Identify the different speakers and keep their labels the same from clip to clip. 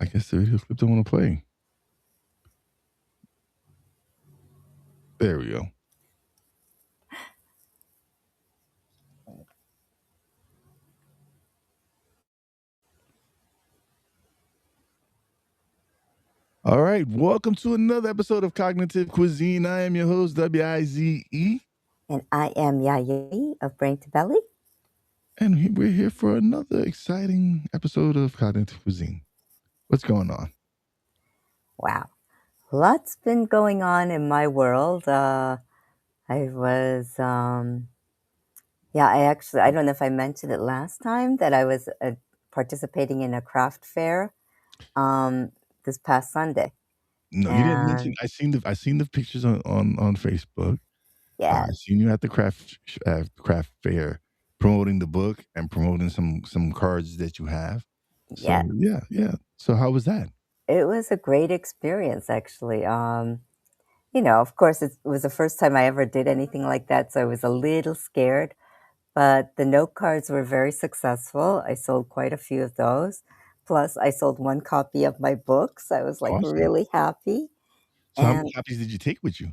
Speaker 1: I guess the video clip don't want to play. There we go. All right, welcome to another episode of Cognitive Cuisine. I am your host, WIZE.
Speaker 2: And I am Yayi of Brain to Belly.
Speaker 1: And we're here for another exciting episode of Cognitive Cuisine. What's going on?
Speaker 2: Wow. Lots been going on in my world. I was, I don't know if I mentioned it last time that I was participating in a craft fair this past Sunday.
Speaker 1: No, you didn't mention.
Speaker 2: And
Speaker 1: I seen the pictures on Facebook.
Speaker 2: yeah,
Speaker 1: I seen you at the craft fair promoting the book and promoting some cards that you have.
Speaker 2: yeah,
Speaker 1: So yeah. So how was that?
Speaker 2: it was a great experience, actually. Of course, it was the first time I ever did anything like that, so I was a little scared. But the note cards were very successful. I sold quite a few of those. Plus, I sold one copy of my books. I was like
Speaker 1: Awesome.
Speaker 2: really happy.
Speaker 1: So how many
Speaker 2: And
Speaker 1: copies did you take with you?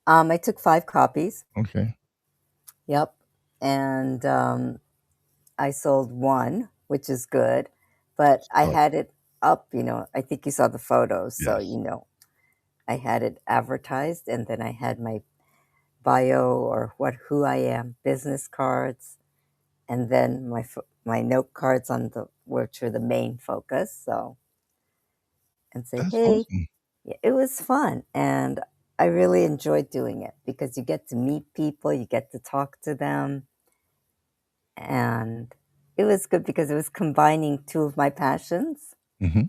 Speaker 2: I took 5 copies.
Speaker 1: Okay.
Speaker 2: Yep. And I sold one, which is good. But I
Speaker 1: Oh,
Speaker 2: had it up, I think you saw the photos. So,
Speaker 1: yes.
Speaker 2: I had it advertised, and then I had my bio or who I am, business cards, and then my note cards which are the main focus. So, and say,
Speaker 1: That's
Speaker 2: hey,
Speaker 1: awesome.
Speaker 2: yeah, it was fun, and I really enjoyed doing it because you get to meet people, you get to talk to them, and it was good because it was combining two of my passions.
Speaker 1: Hmm.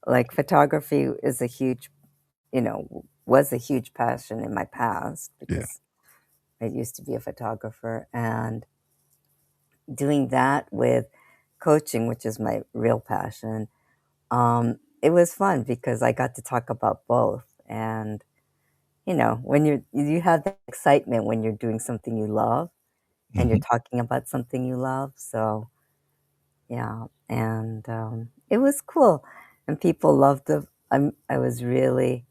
Speaker 2: Like photography is was a huge passion in my past
Speaker 1: Yeah.
Speaker 2: because I used to be a photographer, and doing that with coaching, which is my real passion, it was fun because I got to talk about both. And when you have that excitement when you're doing something you love and you're
Speaker 1: Hmm.
Speaker 2: talking about something you love. So yeah, and it was cool, and people loved the. I was really,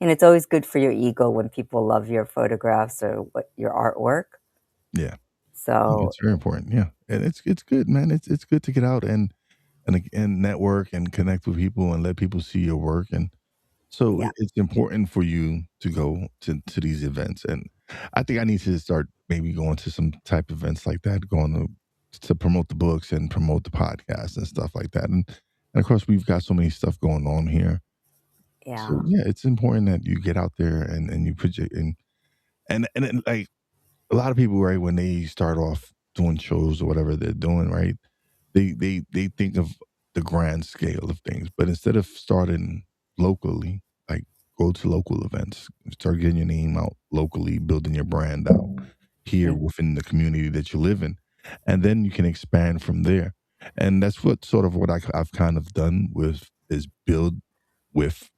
Speaker 2: and it's always good for your ego when people love your photographs or your artwork.
Speaker 1: Yeah.
Speaker 2: So
Speaker 1: It's very important. Yeah. And it's good, man. It's good to get out and network and connect with people and let people see your work. And so
Speaker 2: yeah,
Speaker 1: it's important for you to go to these events. And I think I need to start maybe going to some type of events like that, going to promote the books and promote the podcast and stuff like that. And of course, we've got so many stuff going on here. So
Speaker 2: yeah,
Speaker 1: yeah, it's important that you get out there and you put your and like a lot of people, right, when they start off doing shows or whatever they're doing, right, they think of the grand scale of things, but instead of starting locally, like go to local events, start getting your name out locally, building your brand out here
Speaker 2: mm,
Speaker 1: within the community that you live in, and then you can expand from there. And that's what sort of what I've kind of done with is build with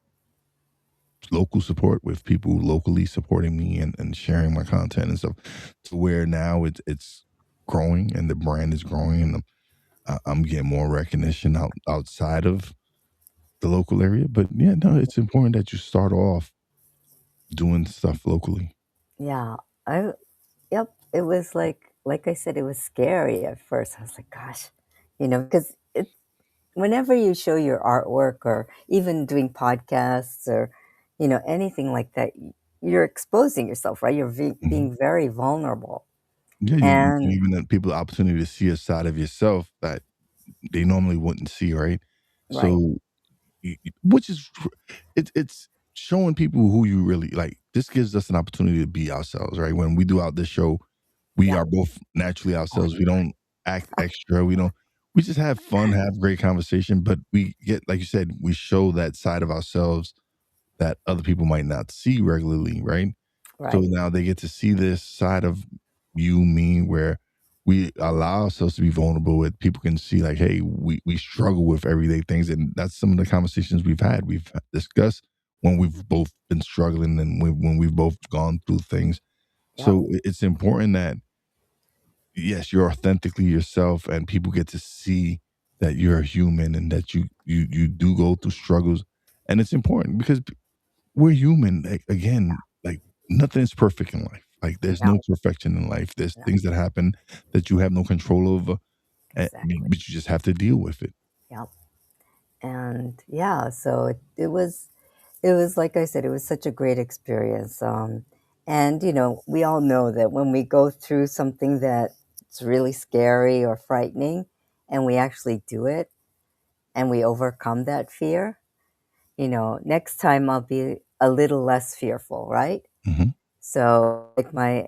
Speaker 1: local support, with people locally supporting me and sharing my content and stuff, to where now it's growing and the brand is growing and I'm getting more recognition outside of the local area. But yeah, no, it's important that you start off doing stuff locally.
Speaker 2: yeah. I Yep, it was like I said, it was scary at first. I was like, gosh, because whenever you show your artwork or even doing podcasts or, anything like that, you're exposing yourself, right? You're
Speaker 1: Mhm.
Speaker 2: being very vulnerable.
Speaker 1: Yeah, you're
Speaker 2: And
Speaker 1: giving people the opportunity to see a side of yourself that they normally wouldn't see, right?
Speaker 2: right,
Speaker 1: So, which is it's showing people who you really like. This gives us an opportunity to be ourselves, right? When we do out this show, we
Speaker 2: yeah,
Speaker 1: are both naturally ourselves. We don't act extra. We just have fun, have great conversation, but we get, like you said, we show that side of ourselves that other people might not see regularly, right? So
Speaker 2: right,
Speaker 1: now they get to see this side of you, me, where we allow ourselves to be vulnerable with people can see like, hey, we struggle with everyday things. And that's some of the conversations we've had. We've discussed when we've both been struggling and when we've both gone through things.
Speaker 2: yep,
Speaker 1: So it's important that yes, you're authentically yourself and people get to see that you're a human and that you do go through struggles, and it's important because we're human. Like, again, like nothing is perfect in life. Like there's
Speaker 2: No,
Speaker 1: no perfection in life. There's
Speaker 2: no,
Speaker 1: things that happen that you have no control over,
Speaker 2: exactly.
Speaker 1: but you just have to deal with it.
Speaker 2: Yeah. And yeah, so it was like I said, it was such a great experience. And we all know that when we go through something that's really scary or frightening, and we actually do it, and we overcome that fear, next time I'll be a little less fearful, right?
Speaker 1: Hmm.
Speaker 2: So, like my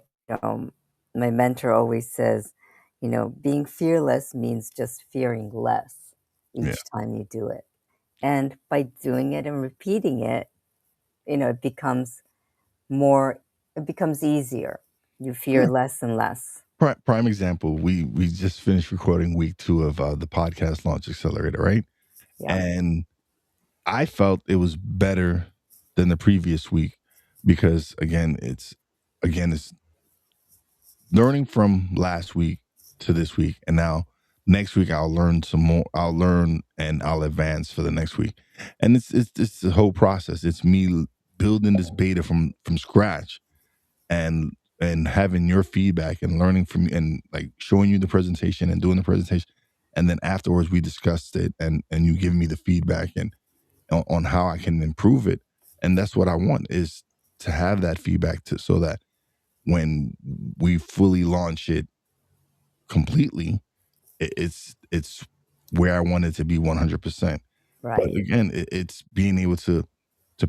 Speaker 2: mentor always says, being fearless means just fearing less
Speaker 1: Yeah.
Speaker 2: each time you do it. And by doing it and repeating it, it becomes more, it becomes easier. You fear
Speaker 1: Yeah.
Speaker 2: less and less.
Speaker 1: Prime example. We just finished recording week 2 of the podcast launch accelerator, right?
Speaker 2: Yep.
Speaker 1: And I felt it was better than the previous week because again it's learning from last week to this week, and now next week I'll learn some more. I'll learn and I'll advance for the next week, and it's the whole process. It's me building this beta from scratch, and having your feedback and learning from you and like showing you the presentation and doing the presentation, and then afterwards we discussed it and you give me the feedback and on how I can improve it. And that's what I want is to have that feedback to so that when we fully launch it completely, it's where I want it to be 100%. But
Speaker 2: Right.
Speaker 1: again, it's being able to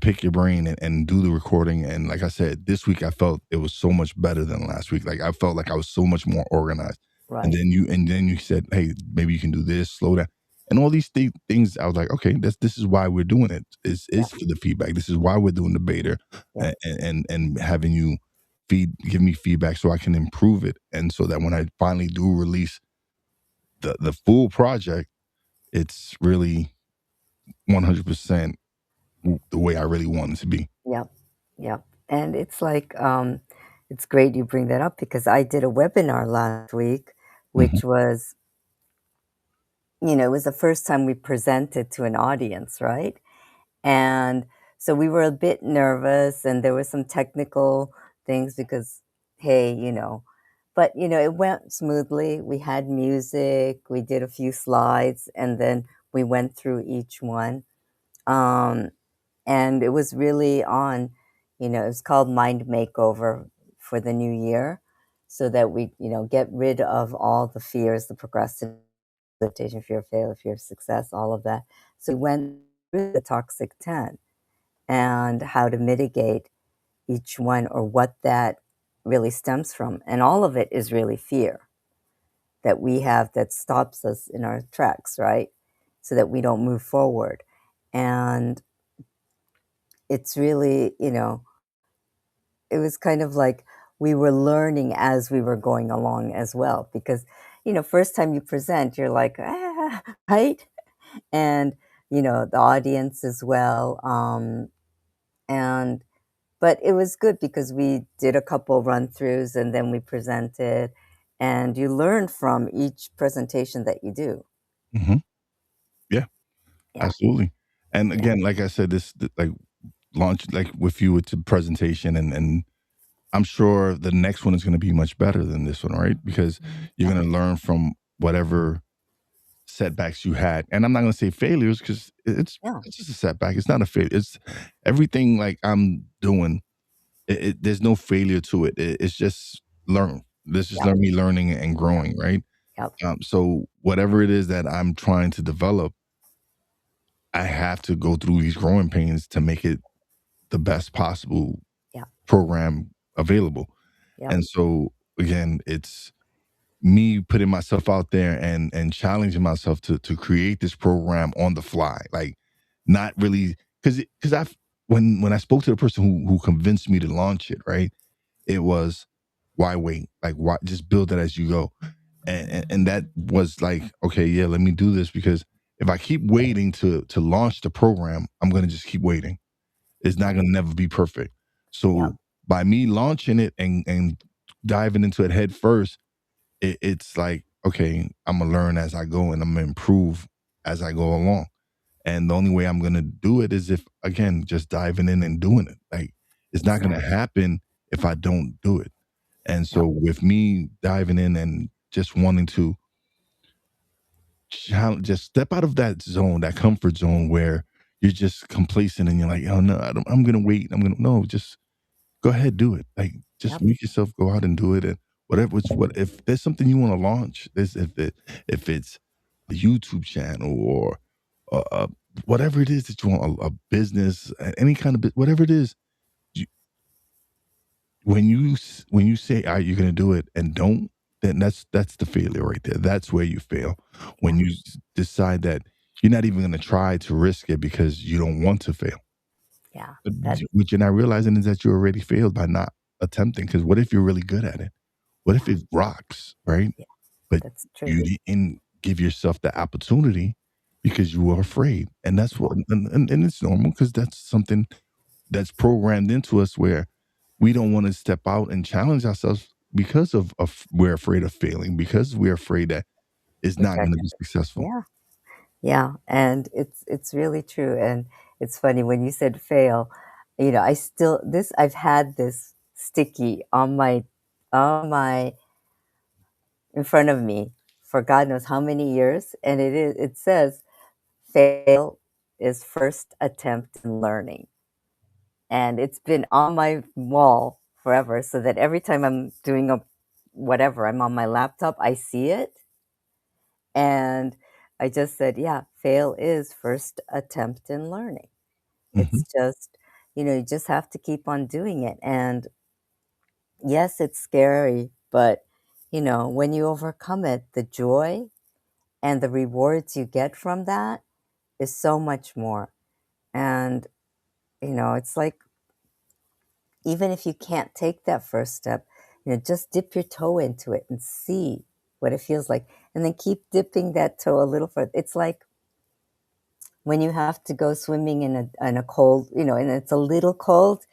Speaker 1: pick your brain and do the recording. And like I said, this week I felt it was so much better than last week. Like I felt like I was so much more organized. And
Speaker 2: Right.
Speaker 1: then you said, hey, maybe you can do this, slow down. And all these things, I was like, okay, this is why we're doing it. Is
Speaker 2: Yep.
Speaker 1: for the feedback. This is why we're doing the beta,
Speaker 2: Yep.
Speaker 1: and having you give me feedback so I can improve it, and so that when I finally do release the full project, it's really 100% the way I really want it to be.
Speaker 2: Yep. Yep. And it's great you bring that up because I did a webinar last week,
Speaker 1: Mhm.
Speaker 2: which was, it was the first time we presented to an audience, right? And so we were a bit nervous and there were some technical things because, hey, but it went smoothly. We had music, we did a few slides, and then we went through each one. Um, and it was really on, it was called Mind Makeover for the new year so that we, get rid of all the fears, the procrastination, fear of failure, fear of success, all of that. So we went through the Toxic 10 and how to mitigate each one or what that really stems from. And all of it is really fear that we have that stops us in our tracks, right? So that we don't move forward. And it's really, it was kind of like we were learning as we were going along as well. Because, first time you present, you're like, right? And, the audience as well. And But it was good because we did a couple run-throughs and then we presented, and you learn from each presentation that you do.
Speaker 1: Mhm. Yeah,
Speaker 2: Yeah,
Speaker 1: absolutely. And
Speaker 2: yeah,
Speaker 1: again, like I said, like launch like with you with the presentation, and I'm sure the next one is going to be much better than this one, right? Because you're
Speaker 2: yeah,
Speaker 1: going to learn from whatever setbacks you had. And I'm not going to say failures because
Speaker 2: yeah,
Speaker 1: it's just a setback. It's not a failure. It's everything like I'm doing. There's no failure to it. It's just learn. This is
Speaker 2: yeah,
Speaker 1: learn me learning and
Speaker 2: yeah,
Speaker 1: growing, right?
Speaker 2: yeah,
Speaker 1: So whatever it is that I'm trying to develop, I have to go through these growing pains to make it the best possible
Speaker 2: yeah,
Speaker 1: program available.
Speaker 2: yeah,
Speaker 1: And so again, it's me putting myself out there and challenging myself to create this program on the fly, like not really because I've when I spoke to the person who convinced me to launch it, right? It was why wait? Like why just build it as you go, and that was like okay, yeah, let me do this because if I keep waiting to launch the program, I'm gonna just keep waiting. It's not gonna never be perfect.
Speaker 2: yeah,
Speaker 1: So by me launching it and diving into it head first, it's like, okay, I'm gonna learn as I go and I'm gonna improve as I go along. And the only way I'm going to do it is if, again, just diving in and doing it. Like, it's not going to
Speaker 2: Exactly.
Speaker 1: happen if I don't do it. And so
Speaker 2: Yep.
Speaker 1: with me diving in and just wanting to just step out of that zone, that comfort zone where you're just complacent and you're like, oh no, I'm gonna wait. I'm gonna no, just go ahead, do it. Like, just
Speaker 2: Yep.
Speaker 1: make yourself go out and do it. And whatever it's what if there's something you want to launch, this if it's a YouTube channel or whatever it is that you want, a business, any kind of whatever it is, you, when you say, "All right, you're gonna do it," and don't, then that's the failure right there. That's where you fail.
Speaker 2: Yeah.
Speaker 1: When you decide that you're not even gonna try to risk it because you don't want to fail.
Speaker 2: Yeah.
Speaker 1: But
Speaker 2: That.
Speaker 1: what you're not realizing is that you already failed by not attempting. Because what if you're really good at it? What if
Speaker 2: Yeah.
Speaker 1: it rocks, right?
Speaker 2: Yeah.
Speaker 1: But
Speaker 2: That's true.
Speaker 1: you didn't give yourself the opportunity because you were afraid, and that's
Speaker 2: Yeah.
Speaker 1: what, and it's normal because that's something that's programmed into us where we don't want to step out and challenge ourselves because of we're afraid of failing, because we're afraid that it's not going to
Speaker 2: Rejection.
Speaker 1: be successful.
Speaker 2: Yeah. Yeah. And it's really true. And it's funny when you said fail, I still this I've had this sticky on my in front of me for God knows how many years. And it says fail is first attempt in learning. And it's been on my wall forever so that every time I'm doing a whatever, I'm on my laptop, I see it. And I just said, yeah, fail is first attempt in learning.
Speaker 1: Mhm,
Speaker 2: It's just, you just have to keep on doing it. And yes, it's scary, but when you overcome it, the joy and the rewards you get from that is so much more. And, it's like even if you can't take that first step, just dip your toe into it and see what it feels like. And then keep dipping that toe a little further. It's like when you have to go swimming in a cold, and it's a little cold,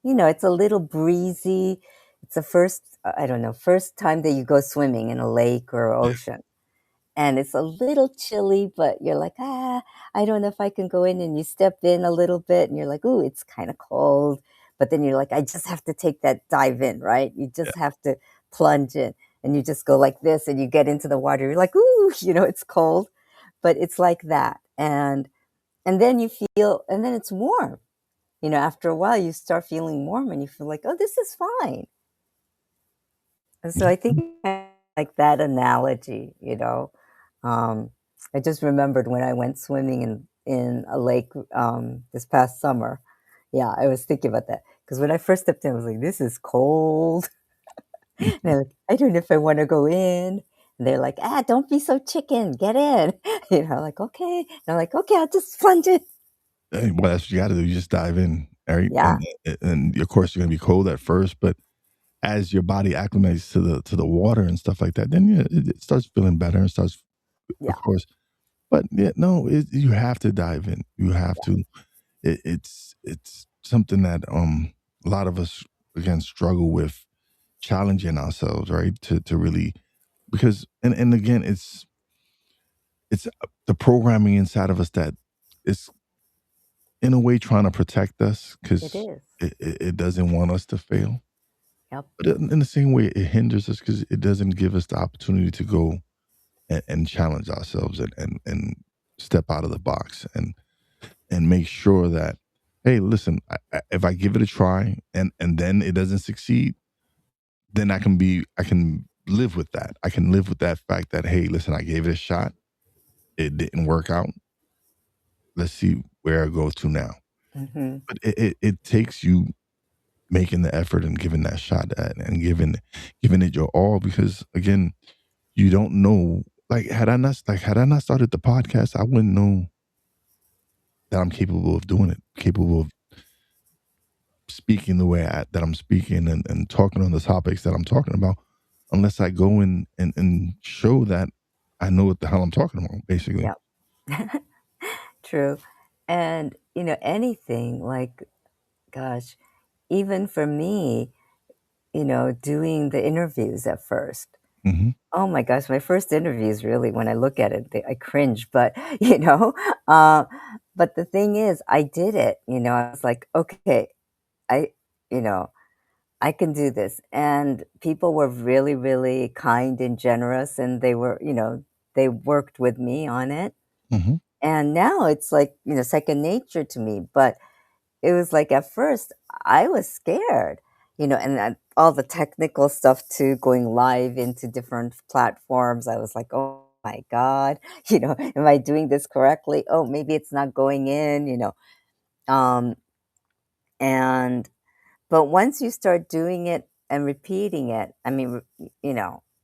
Speaker 2: it's a little breezy. It's the first, I don't know, first time that you go swimming in a lake or ocean. And it's a little chilly, but you're like, I don't know if I can go in. And you step in a little bit and you're like, ooh, it's kind of cold. But then you're like, I just have to take that dive in, right? You
Speaker 1: yeah,
Speaker 2: just have to plunge in and you just go like this and you get into the water. You're like, ooh, it's cold, but it's like that. And then you feel, and then it's warm. After a while, you start feeling warm and you feel like, oh, this is fine. And so
Speaker 1: yeah,
Speaker 2: I think I like that analogy. Um, I just remembered when I went swimming in a lake this past summer. Yeah, I was thinking about that because when I first stepped in, I was like, "This is cold." And
Speaker 1: mhm.
Speaker 2: they're like, "I don't know if I want to go in." And they're like, don't be so chicken, get in." Like okay. And I'm like, "Okay, I'll just plunge in."
Speaker 1: Well, that's what you got to do. You just dive in, right?
Speaker 2: Yeah,
Speaker 1: And of course you're going to be cold at first, but as your body acclimates to the water and stuff like that, then yeah, it starts feeling better and starts, of
Speaker 2: yeah,
Speaker 1: course. But yeah, no, you have to dive in. You have to. It's something that a lot of us again struggle with challenging ourselves, right? To really, because and again it's the programming inside of us that is in a way trying to protect us
Speaker 2: it
Speaker 1: because
Speaker 2: is.
Speaker 1: it doesn't want us to fail.
Speaker 2: Yep.
Speaker 1: But in the same way, it hinders us because it doesn't give us the opportunity to go and challenge ourselves and step out of the box and make sure that, hey, listen, if I give it a try and then it doesn't succeed, then I can live with that. I can live with that fact that, hey, listen, I gave it a shot. It didn't work out. Let's see where I go to now.
Speaker 2: Hmm.
Speaker 1: But it takes you making the effort and giving that shot at and giving it your all because again, you don't know. Had I not started the podcast, I wouldn't know that I'm capable of doing it, capable of speaking the way that I'm speaking and talking on the topics that I'm talking about, unless I go and show that I know what the hell I'm talking about, basically.
Speaker 2: Yep. True. And, anything like, gosh, even for me, doing the interviews at first.
Speaker 1: Mhm.
Speaker 2: Oh my gosh, my first interviews really, when I look at it, I cringe, but, you know, uh, but the thing is, I did it, I was like, "Okay, I you know, I can do this," and people were really, really kind and generous, and they worked with me on it,
Speaker 1: Mhm.
Speaker 2: and now it's like, second nature to me, but it was like at first I was scared, and then all the technical stuff too, going live into different platforms. I was like, "Oh my god, am I doing this correctly? Oh, maybe it's not going in." Um, and but once you start doing it and repeating it, I mean,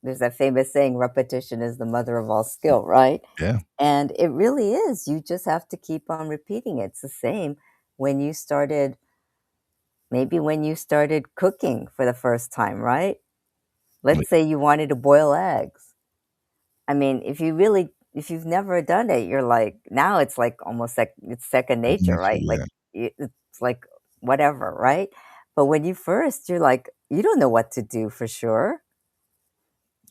Speaker 2: there's that famous saying, repetition is the mother of all skill, right?
Speaker 1: Yeah.
Speaker 2: And it really is. You just have to keep on repeating it. It's the same when you started maybe when you started cooking for the first time, right?
Speaker 1: Like,
Speaker 2: Let's say you wanted to boil eggs. I mean, if you've never done it, you're like, now it's like almost like it's second nature,
Speaker 1: nature,
Speaker 2: right? Like
Speaker 1: yeah.
Speaker 2: it's like whatever, right? But when you first, you're like, you don't know what to do for sure.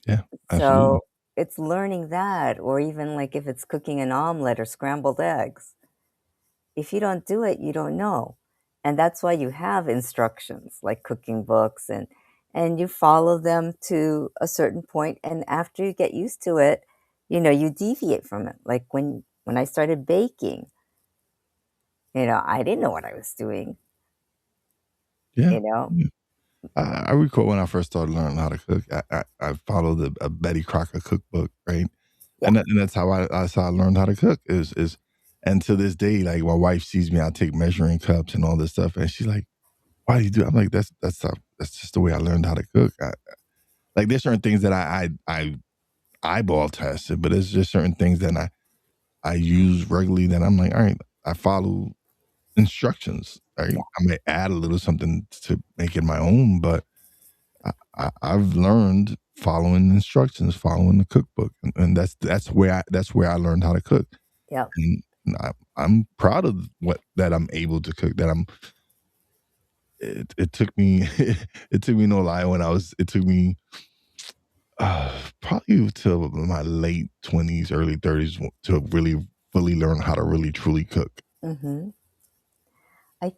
Speaker 1: Yeah, absolutely.
Speaker 2: So it's learning that, or even like if it's cooking an omelet or scrambled eggs. If you don't do it, you don't know. And that's why you have instructions like cooking books and you follow them to a certain point, and after you get used to it, you deviate from it. Like when I started baking, I didn't know what I was doing,
Speaker 1: Yeah.
Speaker 2: you know?
Speaker 1: Yeah. I recall when I first started learning how to cook, I followed a Betty Crocker cookbook, right?
Speaker 2: Yeah.
Speaker 1: And that's how I learned how to cook is and to this day, like, my wife sees me, I take measuring cups and all this stuff, and she's like, "Why do you do?" I'm like, That's just the way I learned how to cook." Like, there's certain things that I eyeball tested, but there's just certain things that I use regularly that I'm like, "Alright," I follow instructions, right?
Speaker 2: Yeah.
Speaker 1: I may add a little something to make it my own, but I've learned following instructions, following the cookbook, and that's where I learned how to cook,
Speaker 2: Yeah.
Speaker 1: and I'm proud of what that I'm able to cook. That I'm. It took me it took me no lie when I was. It took me probably till my late 20s, early 30s to really fully learn how to really truly cook.
Speaker 2: Mhm. I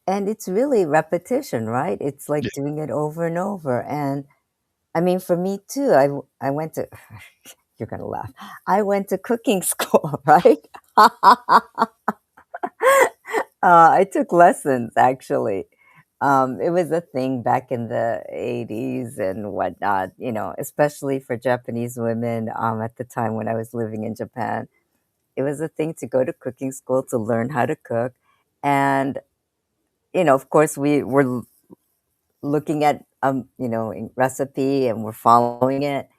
Speaker 2: and it's really repetition, right? It's
Speaker 1: Yeah.
Speaker 2: like doing it over and over, and I mean, for me too, I went to you're gonna laugh. I went to cooking school, right? I took lessons actually. It was a thing back in the 80s and whatnot, especially for Japanese women, at the time when I was living in Japan. It was a thing to go to cooking school to learn how to cook. And, of course, we were looking at, recipe and we're following it,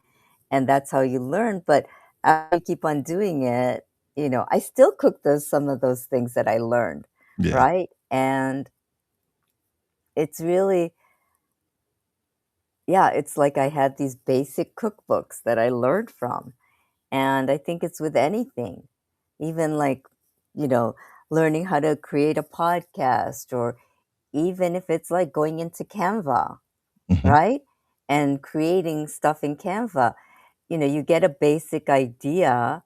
Speaker 2: and that's how you learn. But as you keep on doing it, I still cook some of those things that I learned,
Speaker 1: Yeah.
Speaker 2: right? And it's really, yeah, it's like I had these basic cookbooks that I learned from. And I think it's with anything, even like, you know, learning how to create a podcast, or even if it's like going into Canva,
Speaker 1: Mhm.
Speaker 2: right? And creating stuff in Canva, you get a basic idea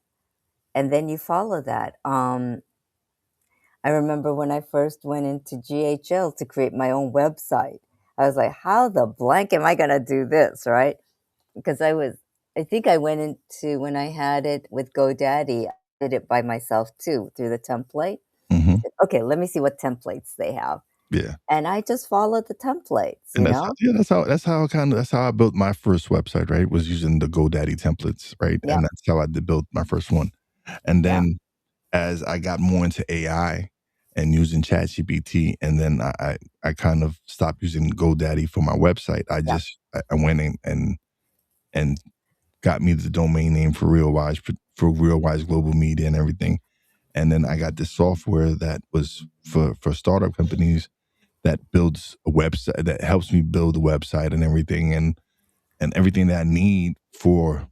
Speaker 2: and then you follow that. I remember when I first went into GHL to create my own website, I was like, how the blank am I going to do this, right? Because I think I went into when I had it with GoDaddy, I did it by myself too through the template. I
Speaker 1: Mhm.
Speaker 2: said, okay, let me see what templates they have.
Speaker 1: Yeah.
Speaker 2: And I just followed the templates,
Speaker 1: And that's how I built my first website, right? Was using the GoDaddy templates, right?
Speaker 2: Yeah,
Speaker 1: And that's how I did build my first one. And
Speaker 2: yeah,
Speaker 1: then as I got more into AI and using ChatGPT, and then I kind of stopped using GoDaddy for my website.
Speaker 2: yeah,
Speaker 1: I went in and got me the domain name for Real Wise Global Media and everything. And then I got this software that was for startup companies that builds a website that helps me build a website and everything and everything that I need for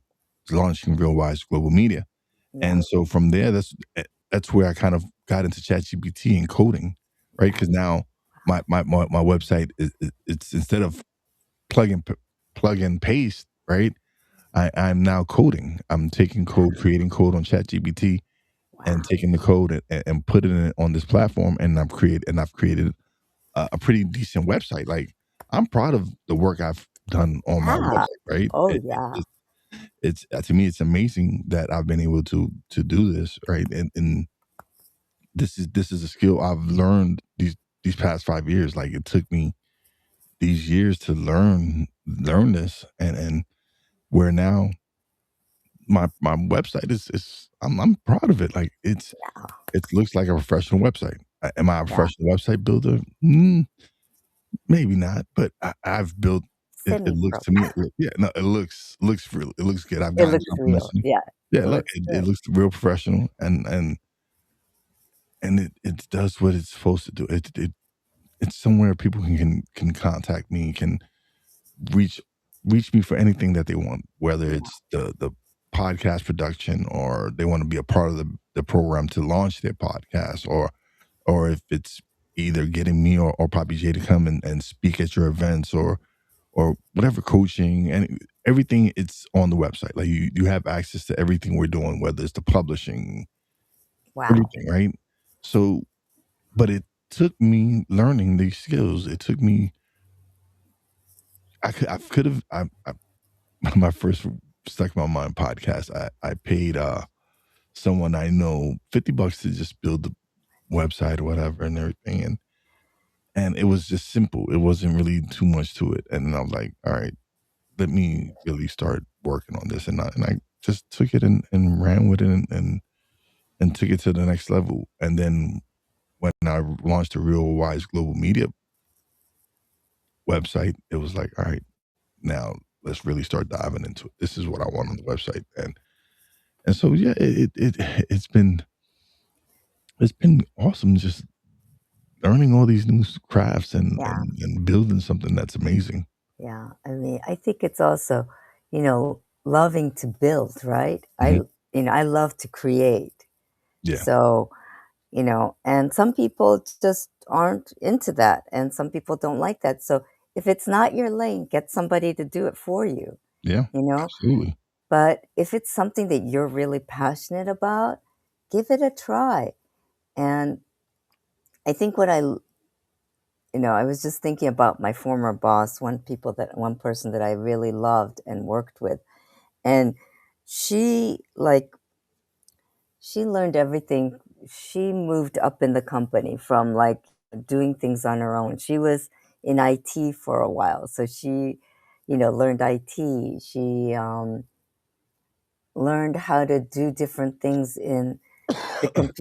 Speaker 1: launching Real Wise Global Media.
Speaker 2: yeah,
Speaker 1: And so from there, that's where I kind of got into ChatGPT and coding, right?
Speaker 2: yeah,
Speaker 1: Because now my website it's instead of plug and plug and paste, right? I'm now coding. I'm taking code, creating code on ChatGPT, and
Speaker 2: Wow.
Speaker 1: taking the code and putting it on this platform, and I've created a pretty decent website. Like, I'm proud of the work I've done on my
Speaker 2: Yeah.
Speaker 1: website, right?
Speaker 2: Oh, yeah.
Speaker 1: It's to me, it's amazing that I've been able to do this, right? And this is a skill I've learned these past 5 years. Like, it took me these years to learn this, and where now my website is I'm proud of it. Like,
Speaker 2: Yeah.
Speaker 1: it looks like a professional website. Am I a
Speaker 2: Yeah.
Speaker 1: professional website builder? Maybe not, but I've built it. It looks
Speaker 2: Semi-pro.
Speaker 1: to me, yeah, no, it looks real. It looks good. I've
Speaker 2: It
Speaker 1: gotten
Speaker 2: looks
Speaker 1: compliments.
Speaker 2: real. Yeah.
Speaker 1: Yeah,
Speaker 2: It
Speaker 1: look,
Speaker 2: looks
Speaker 1: it
Speaker 2: good.
Speaker 1: looks real professional, and it does what it's supposed to do. It's somewhere people can contact me, can reach reach me for anything that they want, whether
Speaker 2: Yeah.
Speaker 1: it's the podcast production, or they want to be a part of the program to launch their podcast, or if it's either getting me or Poppy J to come and speak at your events, or whatever, coaching and everything. It's on the website. Like, you have access to everything we're doing, whether it's the publishing,
Speaker 2: Wow.
Speaker 1: everything, right? So, but it took me learning these skills. It took me. I could have. My first Stuck My Mind podcast. I paid someone I know $50 to just build the website or whatever and everything, and it was just simple. It wasn't really too much to it, and I was like, all right, let me really start working on this, and I just took it and ran with it, and took it to the next level. And then when I launched the Real Wise Global Media website, it was like, all right, now let's really start diving into it. This is what I want on the website, and so yeah, it's been awesome just learning all these new crafts
Speaker 2: Yeah.
Speaker 1: and building something that's amazing.
Speaker 2: Yeah. I mean, I think it's also, loving to build, right?
Speaker 1: Mhm.
Speaker 2: I love to create.
Speaker 1: Yeah,
Speaker 2: So, and some people just aren't into that, and some people don't like that. So if it's not your lane, get somebody to do it for you,
Speaker 1: yeah,
Speaker 2: you know?
Speaker 1: absolutely.
Speaker 2: But if it's something that you're really passionate about, give it a try. And I think I was just thinking about my former boss, one person that I really loved and worked with. And she, like, she learned everything. She moved up in the company from, like, doing things on her own. She was in IT for a while, so she, learned IT. She learned how to do different things in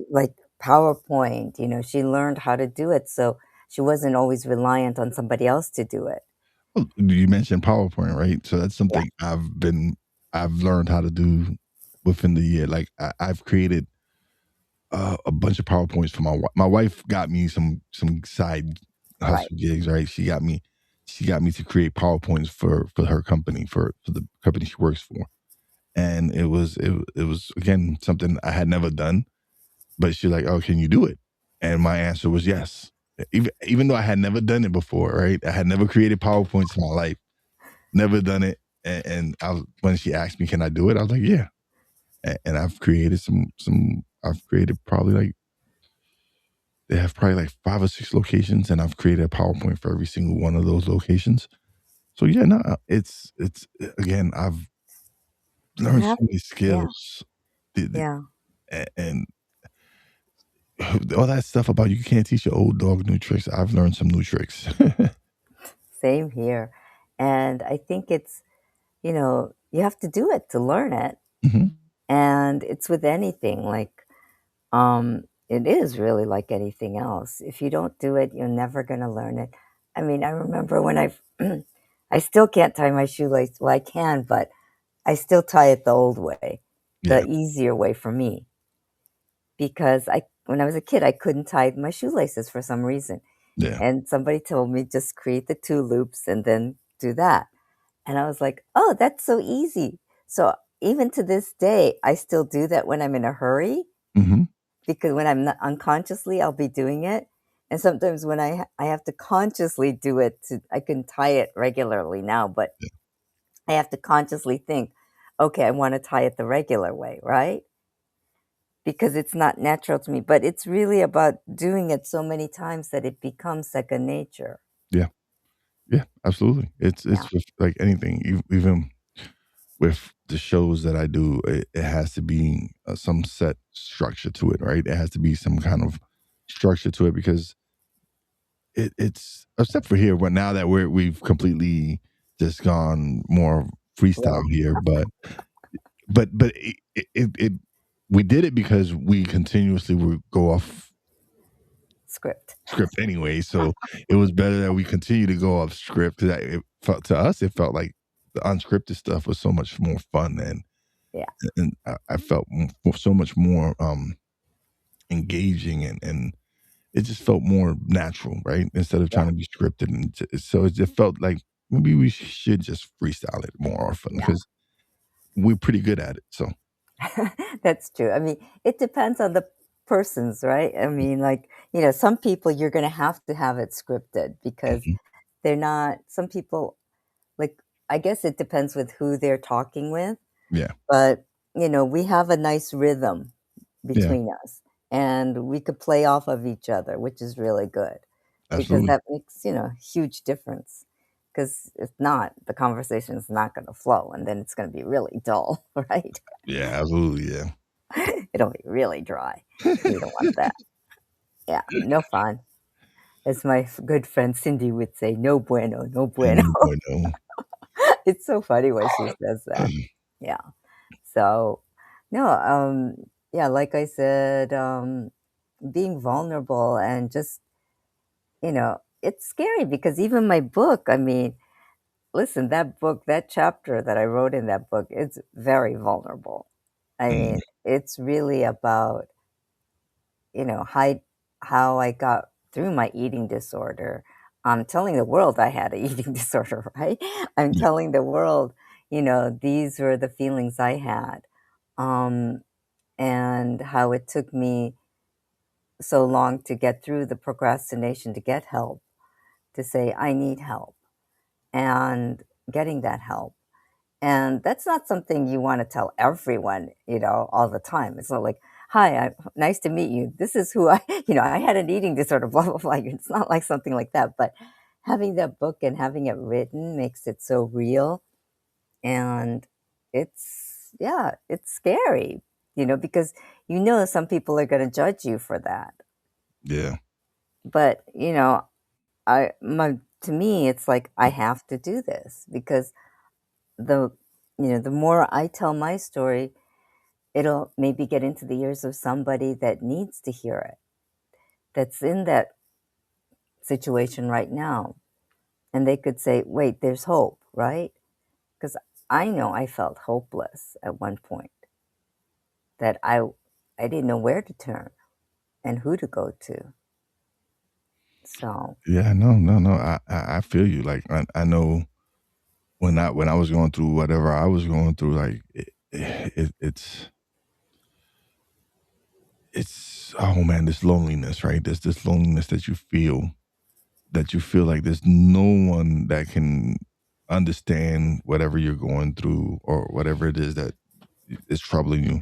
Speaker 2: like PowerPoint. She learned how to do it, so she wasn't always reliant on somebody else to do it.
Speaker 1: Well, you mentioned PowerPoint, right? So that's
Speaker 2: Yeah,
Speaker 1: something I've learned how to do within the year. Like, I've created a bunch of PowerPoints for my wife. My wife got me some side
Speaker 2: right.
Speaker 1: hustle gigs, right? She got me to create PowerPoints for her company, for the company she works for, and it was again something I had never done. But she's like, "Oh, can you do it?" And my answer was yes. Even though I had never done it before, right? I had never created PowerPoints in my life, never done it. And when she asked me, "Can I do it?" I was like, "Yeah." And I've created some. I've created probably like they have probably like 5 or 6 locations, and I've created a PowerPoint for every single one of those locations. So yeah, no, it's again, I've
Speaker 2: You
Speaker 1: learned so
Speaker 2: have,
Speaker 1: many
Speaker 2: yeah,
Speaker 1: skills,
Speaker 2: yeah.
Speaker 1: and all that stuff about you can't teach your old dog new tricks. I've learned some new tricks.
Speaker 2: Same here. And I think you have to do it to learn it.
Speaker 1: Mhm.
Speaker 2: And it's with anything, like, it is really like anything else. If you don't do it, you're never going to learn it. I mean, I remember when I still can't tie my shoelace. Well, I can, but I still tie it the old way,
Speaker 1: Yeah,
Speaker 2: the easier way for me, because when I was a kid, I couldn't tie my shoelaces for some reason.
Speaker 1: yeah.
Speaker 2: And somebody told me just create the 2 loops and then do that. And I was like, "Oh, that's so easy." So even to this day, I still do that when I'm in a hurry,
Speaker 1: Mhm.
Speaker 2: because when I'm not unconsciously, I'll be doing it. And sometimes when I have to consciously do it, I can tie it regularly now, but I have to consciously think, okay, I want to tie it the regular way, right? Because it's not natural to me, but it's really about doing it so many times that it becomes second nature.
Speaker 1: Yeah. Yeah, absolutely.
Speaker 2: Yeah.
Speaker 1: It's with like anything, even with the shows that I do, it has to be some set structure to it, right? It has to be some kind of structure to it because it's except for here, but now that we've completely just gone more freestyle
Speaker 2: Rogue
Speaker 1: here, but it we did it because we continuously would go off
Speaker 2: script.
Speaker 1: script anyway. So it was better that we continue to go off script because it felt to us, it felt like the unscripted stuff was so much more fun
Speaker 2: Yeah.
Speaker 1: and I felt so much more engaging and it just felt more natural, right? Instead of
Speaker 2: Yeah.
Speaker 1: trying to be scripted, and so it just felt like maybe we should just freestyle it more often
Speaker 2: Yeah.
Speaker 1: because we're pretty good at it. So
Speaker 2: That's true. I mean, it depends on the persons, right? I mean, like, some people you're going to have it scripted because
Speaker 1: mhm.
Speaker 2: they're not, some people, like, I guess it depends with who they're talking with,
Speaker 1: Yeah,
Speaker 2: but, we have a nice rhythm
Speaker 1: yeah,
Speaker 2: between us and we could play off of each other, which is really good because
Speaker 1: absolutely.
Speaker 2: that makes, huge difference. Because if not, the conversation is not going to flow and then it's going to be really dull, right?
Speaker 1: Yeah, absolutely. Yeah.
Speaker 2: It'll be really dry. We don't want that. Yeah, no fun. As my good friend Cindy would say, "No bueno, no bueno."
Speaker 1: No bueno.
Speaker 2: It's so funny when she says that. Yeah. So, no, yeah, like I said, being vulnerable and just, it's scary because even my book, I mean, listen, that book, that chapter that I wrote in that book, it's very vulnerable. I mean,
Speaker 1: Mhm.
Speaker 2: it's really about how I got through my eating disorder. I'm telling the world I had an eating disorder, right? I'm
Speaker 1: Yeah,
Speaker 2: telling the world, these were the feelings I had, um, and how it took me so long to get through the procrastination to get help, to say, I need help, and getting that help. And that's not something you wanna tell everyone, all the time. It's not like, "Hi, nice to meet you. This is who I" "I had an eating disorder, blah, blah, blah." It's not like something like that, but having that book and having it written makes it so real, and it's scary, because some people are gonna judge you for that.
Speaker 1: yeah,
Speaker 2: But, to me, it's like, I have to do this because the the more I tell my story, it'll maybe get into the ears of somebody that needs to hear it, that's in that situation right now. And they could say, wait, there's hope, right? Because I know I felt hopeless at one point, that I didn't know where to turn and who to go to. So,
Speaker 1: yeah. No, no, no. I feel you. Like I know when I was going through whatever I was going through, like it's oh man, this loneliness, right? There's this loneliness that you feel like there's no one that can understand whatever you're going through or whatever it is that is troubling you.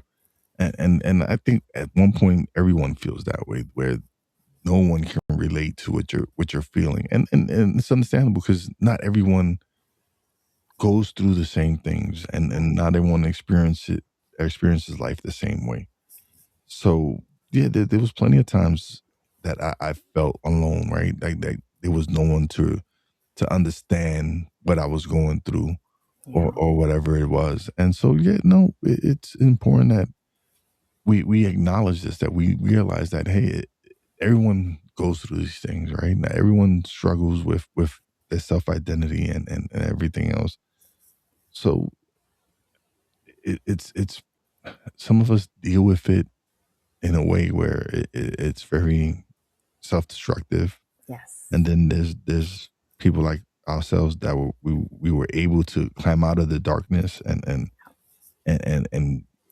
Speaker 1: And I think at one point everyone feels that way where no one can relate to what you're feeling. And it's understandable because not everyone goes through the same things and not everyone experiences life the same way. So yeah, there was plenty of times that I felt alone, right? Like there was no one to understand what I was going through
Speaker 2: yeah,
Speaker 1: or whatever it was. And so yeah, no, it's important that we acknowledge this, that we realize that hey, everyone goes through these things, right? Not everyone struggles with their self identity and everything else. So it's some of us deal with it in a way where it's very self destructive,
Speaker 2: yes,
Speaker 1: and then there's people like ourselves that we were able to climb out of the darkness and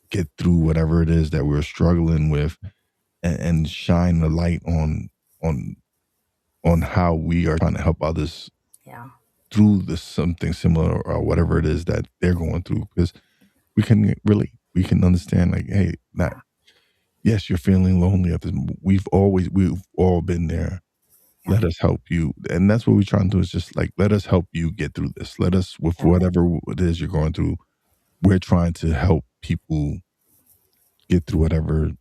Speaker 1: get through whatever it is that we're struggling with and shine the light on on how we are trying to help others
Speaker 2: yeah,
Speaker 1: through the something similar or whatever it is that they're going through because we can relate. We can understand, like, hey, not
Speaker 2: Yeah,
Speaker 1: yes, you're feeling lonely at this. We've all been there.
Speaker 2: yeah,
Speaker 1: Let us help you, and that's what we're trying to do. Is just like, let us help you get through this. Let us with
Speaker 2: yeah,
Speaker 1: whatever it is you're going through. We're trying to help people get through whatever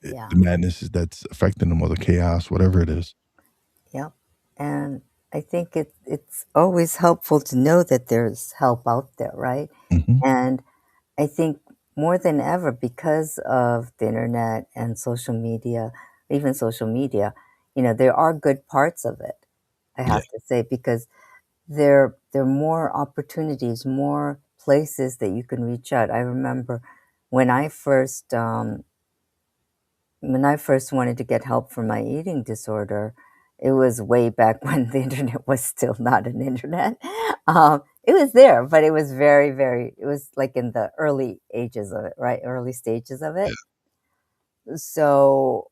Speaker 2: yeah,
Speaker 1: the madness is that's affecting them, or the chaos, whatever it is.
Speaker 2: yeah. And I think it's always helpful to know that there's help out there, right?
Speaker 1: Hmm.
Speaker 2: And I think more than ever, because of the internet and social media, even social media, there are good parts of it, I
Speaker 1: Yeah,
Speaker 2: have to say, because there are more opportunities, more places that you can reach out. I remember when I first when I first wanted to get help for my eating disorder, it was way back when the internet was still not an internet. It was there, but it was very, very, it was like in the early ages of it, right? Early stages of
Speaker 1: yeah,
Speaker 2: it. So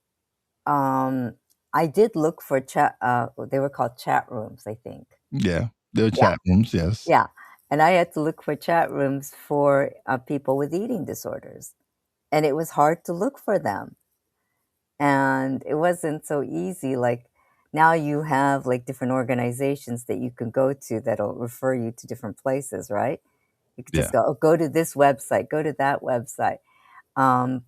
Speaker 2: um, I did look for chat, they were called chat rooms, I think.
Speaker 1: yeah. There are
Speaker 2: Yeah,
Speaker 1: chat rooms. Yes.
Speaker 2: yeah. And I had to look for chat rooms for people with eating disorders. And it was hard to look for them. And it wasn't so easy. Like now you have like different organizations that you can go to that'll refer you to different places, right? You could just
Speaker 1: Yeah.
Speaker 2: go, oh, go to this website, go to that website.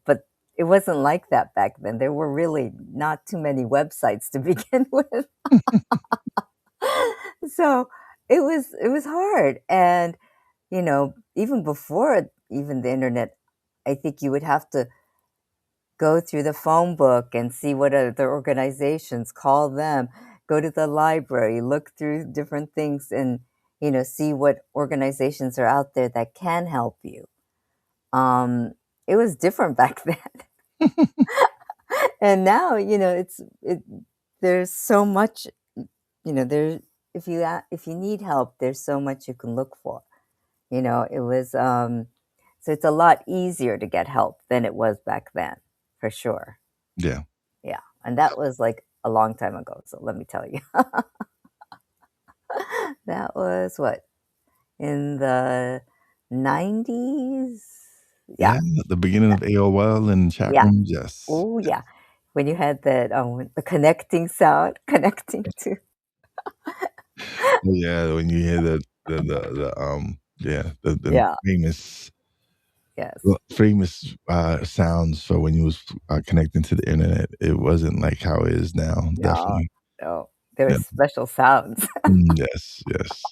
Speaker 2: But it wasn't like that back then. There were really not too many websites to begin with. So it was hard. And even before even the internet, I think you would have to go through the phone book and see what other organizations, call them, go to the library, look through different things and, see what organizations are out there that can help you. Um, it was different back then. And now, there's so much, there if you need help, there's so much you can look for. It was so it's a lot easier to get help than it was back then, for sure.
Speaker 1: Yeah.
Speaker 2: Yeah, and that was, like, a long time ago, so let me tell you. That was what? In the '90s? Yeah,
Speaker 1: Yeah. The beginning of AOL and chat
Speaker 2: yeah.
Speaker 1: rooms. Yes.
Speaker 2: Oh, yeah. When you had that, the connecting sound, connecting to
Speaker 1: Oh, yeah. When you hear the
Speaker 2: yeah,
Speaker 1: famous
Speaker 2: yes.
Speaker 1: sounds for when you was connecting to the internet, it wasn't like how it is now.
Speaker 2: No,
Speaker 1: Definitely.
Speaker 2: no. There were
Speaker 1: Yeah.
Speaker 2: special sounds.
Speaker 1: Yes. Yes.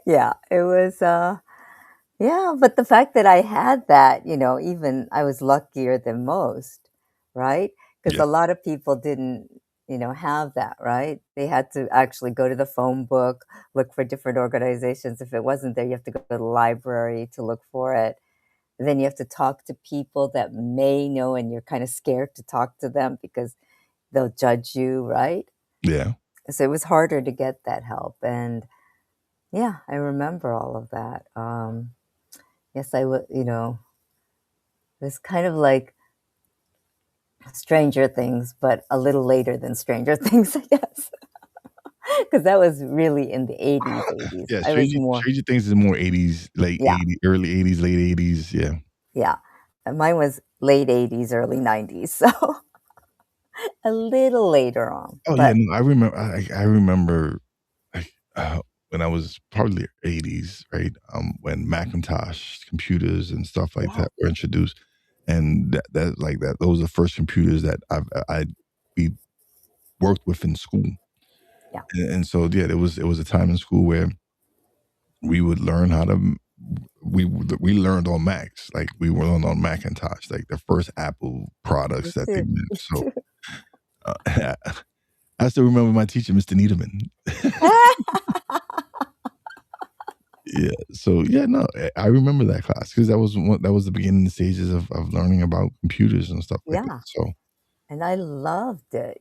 Speaker 2: Yeah, it was, yeah, but the fact that I had that, even I was luckier than most, right? Because
Speaker 1: Yeah.
Speaker 2: a lot of people didn't, have that, right? They had to actually go to the phone book, look for different organizations. If it wasn't there, you have to go to the library to look for it. Then you have to talk to people that may know, and you're kind of scared to talk to them because they'll judge you, right?
Speaker 1: Yeah.
Speaker 2: So it was harder to get that help. And yeah, I remember all of that. Yes, I would, it's kind of like Stranger Things, but a little later than Stranger Things, I guess, because that was really in the '80s.
Speaker 1: Yeah.
Speaker 2: I was more
Speaker 1: Stranger Things is more 80s, late
Speaker 2: yeah,
Speaker 1: 80s, early 80s, late 80s. Yeah.
Speaker 2: yeah. And mine was late '80s, early '90s, so a little later on,
Speaker 1: Oh yeah,
Speaker 2: but
Speaker 1: no, I remember. I remember, like, when I was probably 80s, right? When Macintosh computers and stuff like
Speaker 2: yeah,
Speaker 1: that were introduced, and those are the first computers that we worked with in school,
Speaker 2: yeah,
Speaker 1: and so yeah, it was a time in school where we would learn how to. We learned on Macs, like we learned on Macintosh, like the first Apple
Speaker 2: me
Speaker 1: products that they
Speaker 2: too,
Speaker 1: made.
Speaker 2: me
Speaker 1: So
Speaker 2: too.
Speaker 1: I still remember my teacher, Mr. Niederman. Yeah. So yeah, no, I remember that class because that was the beginning stages of learning about computers and stuff like that.
Speaker 2: Yeah,
Speaker 1: So
Speaker 2: and I loved it,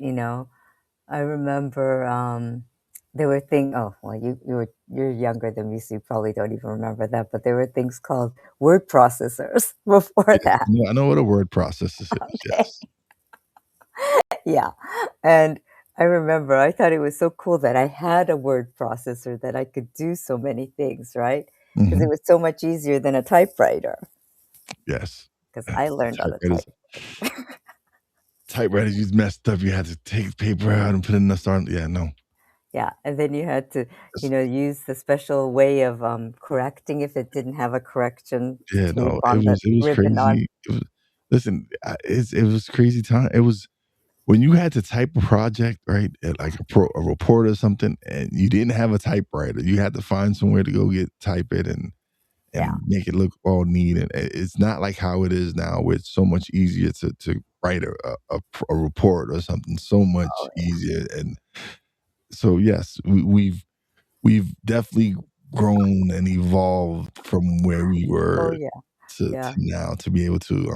Speaker 2: I remember, there were things. Oh, well, you're younger than me, so you probably don't even remember that, but there were things called word processors before
Speaker 1: yes,
Speaker 2: that.
Speaker 1: I know what a word processor is.
Speaker 2: Okay.
Speaker 1: Yes.
Speaker 2: Yeah, and I remember I thought it was so cool that I had a word processor that I could do so many things, right? because it
Speaker 1: Hmm.
Speaker 2: was so much easier than a typewriter.
Speaker 1: Yes.
Speaker 2: Because
Speaker 1: Yes.
Speaker 2: I learned on a
Speaker 1: Typewriters.
Speaker 2: typewriter.
Speaker 1: Typewriters, you messed up. You had to take paper out and put it in the start. Yeah, no.
Speaker 2: Yeah, and then you had to,
Speaker 1: That's,
Speaker 2: use the special way of, correcting if it didn't have a correction
Speaker 1: yeah,
Speaker 2: tape
Speaker 1: no.
Speaker 2: on the
Speaker 1: It was
Speaker 2: ribbon on.
Speaker 1: crazy. Listen, it was crazy time. It was when you had to type a project, right? At like a report or something, and you didn't have a typewriter. You had to find somewhere to go get type it
Speaker 2: Yeah.
Speaker 1: and make it look all neat. And it's not like how it is now, where it's so much easier to write a report or something. So much
Speaker 2: Oh,
Speaker 1: easier. And so yes, we've definitely grown and evolved from where we
Speaker 2: oh,
Speaker 1: were
Speaker 2: yeah.
Speaker 1: to
Speaker 2: Yeah.
Speaker 1: now to be able to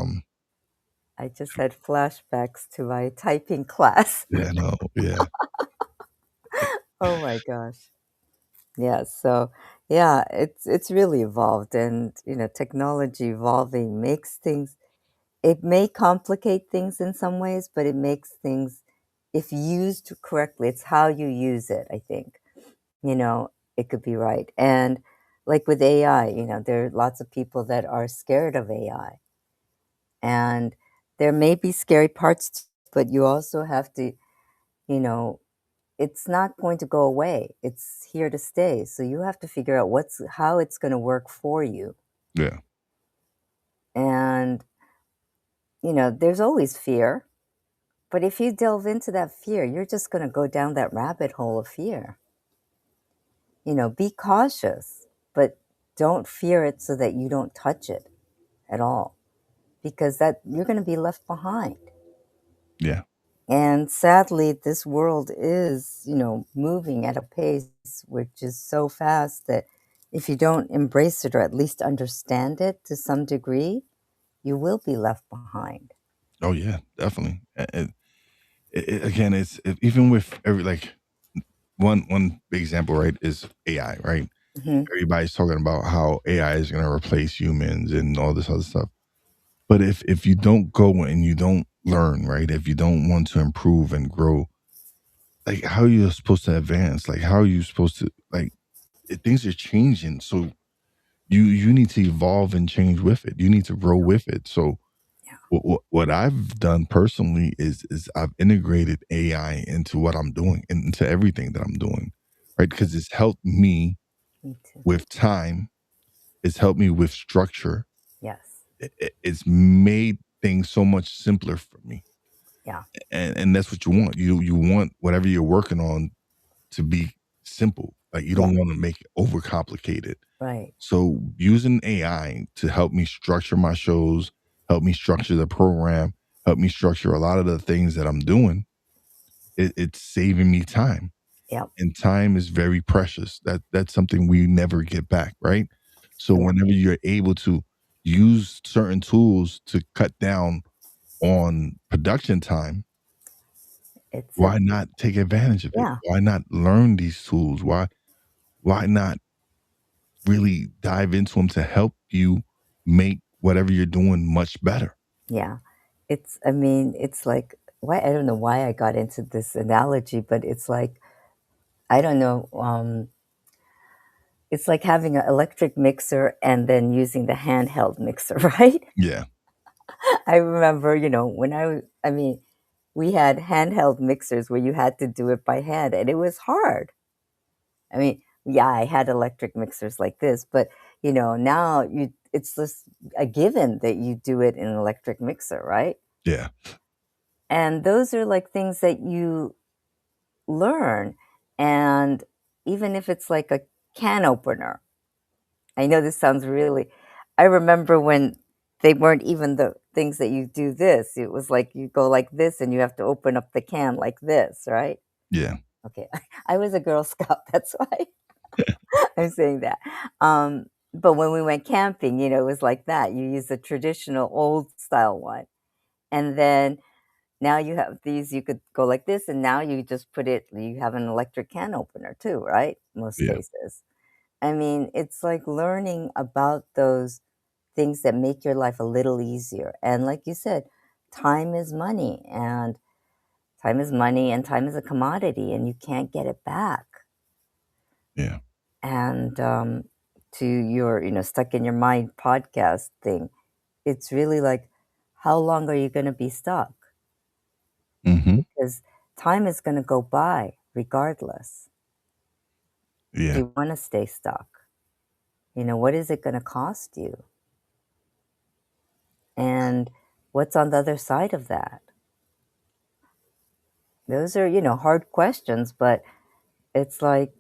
Speaker 2: I just had flashbacks to my typing class.
Speaker 1: yeah, no, yeah,
Speaker 2: Oh my gosh. Yeah, so yeah, it's really evolved, and technology evolving makes things, it may complicate things in some ways, but it makes things, if used correctly, it's how you use it, I think. It could be right. And like with AI, there are lots of people that are scared of AI. And there may be scary parts, but you also have to, you know, it's not going to go away. It's here to stay. So you have to figure out how it's going to work for you.
Speaker 1: yeah,
Speaker 2: And, there's always fear. But if you delve into that fear, you're just going to go down that rabbit hole of fear. Be cautious, but don't fear it so that you don't touch it at all, because that you're going to be left behind.
Speaker 1: yeah.
Speaker 2: And sadly, this world is, moving at a pace which is so fast that if you don't embrace it or at least understand it to some degree, you will be left behind.
Speaker 1: Oh yeah, definitely. Again, even with every like one big example, right, is AI, right?
Speaker 2: Hmm.
Speaker 1: Everybody's talking about how AI is going to replace humans and all this other stuff. But if you don't go and you don't learn, right? If you don't want to improve and grow, like how are you supposed to advance? Like how are you supposed to like things are changing, so you need to evolve and change with it. You need to grow with it. So
Speaker 2: Yeah,
Speaker 1: what I've done personally is I've integrated AI into what I'm doing and into everything that I'm doing, right? Because it's helped me
Speaker 2: me too.
Speaker 1: with time. It's helped me with structure.
Speaker 2: Yes.
Speaker 1: It's made things so much simpler for me,
Speaker 2: Yeah.
Speaker 1: and that's what you want. You want whatever you're working on to be simple. Like you
Speaker 2: Yeah.
Speaker 1: don't want to make it overcomplicated.
Speaker 2: Right.
Speaker 1: So using AI to help me structure my shows, help me structure the program, help me structure a lot of the things that I'm doing, it's saving me time.
Speaker 2: Yep.
Speaker 1: And time is very precious. That's something we never get back, right? So
Speaker 2: Yeah.
Speaker 1: whenever you're able to use certain tools to cut down on production time,
Speaker 2: It's a
Speaker 1: why not take advantage of it?
Speaker 2: Yeah.
Speaker 1: Why not learn these tools? Why not really dive into them to help you make whatever you're doing much better?
Speaker 2: Yeah. I mean, it's like, why, I don't know why I got into this analogy, but it's like, I don't know, it's like having an electric mixer and then using the handheld mixer, right?
Speaker 1: Yeah,
Speaker 2: I remember, when I mean, we had handheld mixers where you had to do it by hand and it was hard. I mean, yeah, I had electric mixers like this, but now it's just a given that you do it in an electric mixer, right?
Speaker 1: yeah,
Speaker 2: And those are like things that you learn. And even if it's like a can opener, I know this sounds really, I remember when they weren't even the things that you do this. It was like you go like this and you have to open up the can like this, right?
Speaker 1: yeah,
Speaker 2: Okay. I was a Girl Scout, that's why I'm saying that. But when we went camping, it was like that. You use the traditional old style one. And then now you have these, you could go like this, and now you have an electric can opener too, right? Most
Speaker 1: yeah,
Speaker 2: cases. I mean, it's like learning about those things that make your life a little easier. And like you said, time is money, and time is a commodity, and you can't get it back.
Speaker 1: yeah,
Speaker 2: And to your, stuck in your mind podcast thing, it's really like, how long are you going to be stuck?
Speaker 1: Hmm.
Speaker 2: Because time is going to go by regardless. Do
Speaker 1: Yeah.
Speaker 2: you want to stay stuck? What is it going to cost you? And what's on the other side of that? Those are, hard questions, but it's like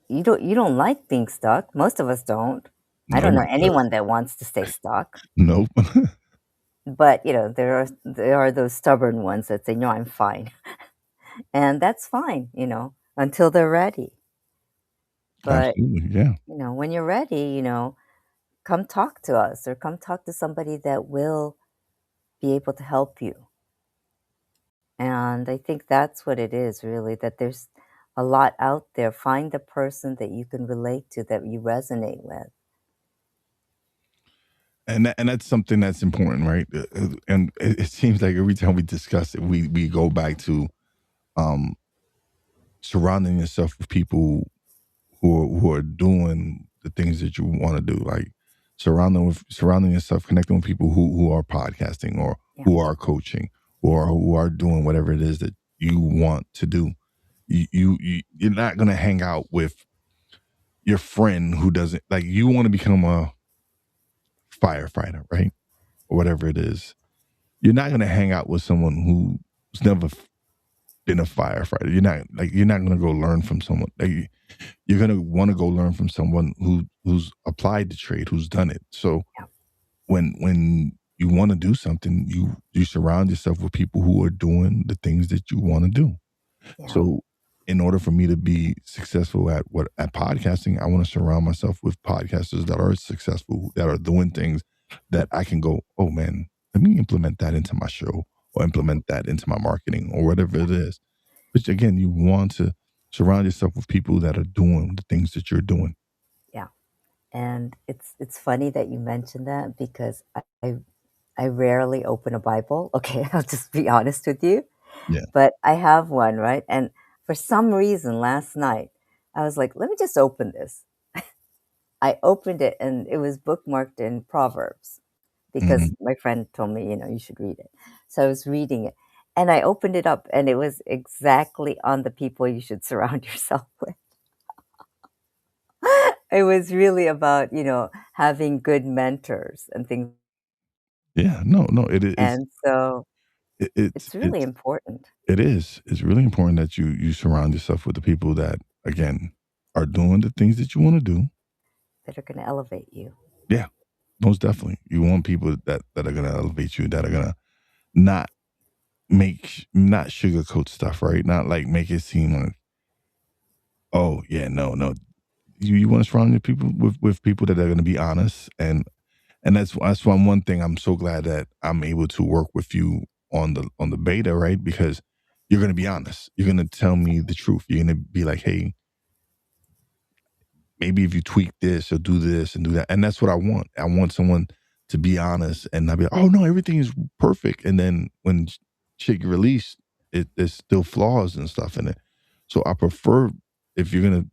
Speaker 2: you don't like being stuck. Most of us don't. I don't
Speaker 1: No.
Speaker 2: know anyone that wants to stay stuck.
Speaker 1: Nope.
Speaker 2: But, there are those stubborn ones that say, "No, I'm fine." And that's fine, until they're ready. But,
Speaker 1: Absolutely. Yeah.
Speaker 2: when you're ready, come talk to us or come talk to somebody that will be able to help you. And I think that's what it is really, that there's a lot out there. Find the person that you can relate to, that you resonate with.
Speaker 1: And that's something that's important, right? And it seems like every time we discuss it, we go back to um, surrounding yourself with people who are doing the things that you want to do, like surrounding yourself, connecting with people who are podcasting or
Speaker 2: Yeah,
Speaker 1: who are coaching or who are doing whatever it is that you want to do. You're not gonna hang out with your friend who doesn't like. You want to become a firefighter, right? Or whatever it is. You're not gonna hang out with someone who's never been a firefighter. You're not gonna go learn from someone. Like, you're gonna want to go learn from someone who's applied the trade, who's done it. So
Speaker 2: yeah,
Speaker 1: when you want to do something, you surround yourself with people who are doing the things that you want to do.
Speaker 2: yeah,
Speaker 1: So in order for me to be successful at podcasting, I want to surround myself with podcasters that are successful, that are doing things that I can go, oh man, let me implement that into my show or
Speaker 2: yeah,
Speaker 1: implement that into my marketing or whatever it is. Which again, you want to surround yourself with people that are doing the things that you're doing.
Speaker 2: yeah. And it's funny that you mentioned that because I rarely open a Bible. Okay, I'll just be honest with you.
Speaker 1: Yeah.
Speaker 2: But I have one, right? And for some reason last night, I was like, let me just open this. I opened it and it was bookmarked in Proverbs because
Speaker 1: Mhm.
Speaker 2: my friend told me, you should read it. So I was reading it and I opened it up and it was exactly on the people you should surround yourself with. It was really about, having good mentors and things.
Speaker 1: Yeah. No, no, it's
Speaker 2: And so
Speaker 1: it, it's
Speaker 2: it's really
Speaker 1: it's
Speaker 2: important
Speaker 1: it is. It's really important that you surround yourself with the people that again are doing the things that you want to do.
Speaker 2: that are going to elevate you.
Speaker 1: Yeah, most definitely. You want people that are gonna elevate you, that are gonna not not sugarcoat stuff, right? Not like make it seem like, oh yeah, no, no. You want to surround your people with people that are gonna be honest, and that's one thing I'm so glad that I'm able to work with you on the beta, right? Because you're gonna be honest. You're gonna tell me the truth. You're gonna be like, hey, maybe if you tweak this or do this and do that. And that's what I want. I want someone to be honest and not be like, oh no, everything is perfect. And then when shit get released, there's still flaws and stuff in it. So I prefer, if you're gonna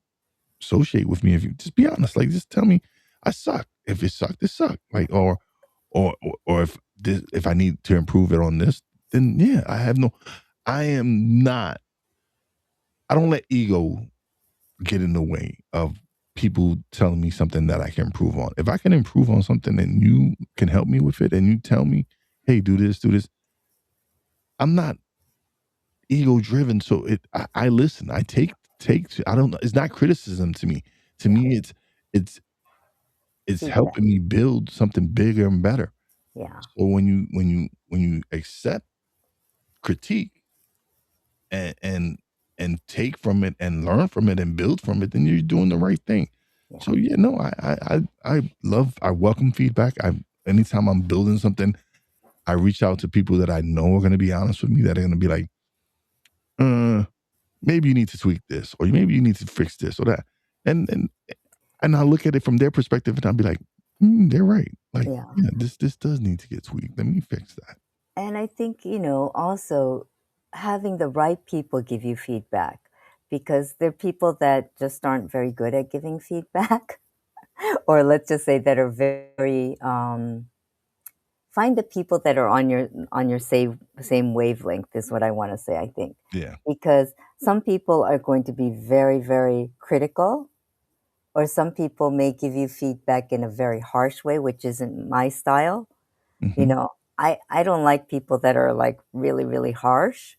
Speaker 1: associate with me, if you just be honest, like just tell me I suck. If it sucked, it sucked. Like or if I need to improve it on this, then yeah, I am not, I don't let ego get in the way of people telling me something that I can improve on. If I can improve on something and you can help me with it and you tell me, hey, do this, I'm not ego driven. So I listen. I I don't know. It's not criticism to me. To
Speaker 2: Yeah.
Speaker 1: me, it's it's
Speaker 2: Feedback.
Speaker 1: helping me build something bigger and better.
Speaker 2: Yeah.
Speaker 1: So when you accept critique and and take from it and learn from it and build from it, then you're doing the right thing.
Speaker 2: Yeah.
Speaker 1: So yeah, no, I welcome feedback. Anytime I'm building something, I reach out to people that I know are going to be honest with me. That are going to be like, uh, maybe you need to tweak this, or maybe you need to fix this or that, and and and I look at it from their perspective, and I'll be like, they're right. Like,
Speaker 2: Yeah.
Speaker 1: yeah, this does need to get tweaked. Let me fix that.
Speaker 2: And I think, also having the right people give you feedback because there are people that just aren't very good at giving feedback. or let's just say that are very, find the people that are on your same wavelength is what I wanna say, I think.
Speaker 1: Yeah.
Speaker 2: Because some people are going to be very, very critical, or some people may give you feedback in a very harsh way, which isn't my style. You
Speaker 1: Hmm.
Speaker 2: know, I don't like people that are, like, really, really harsh,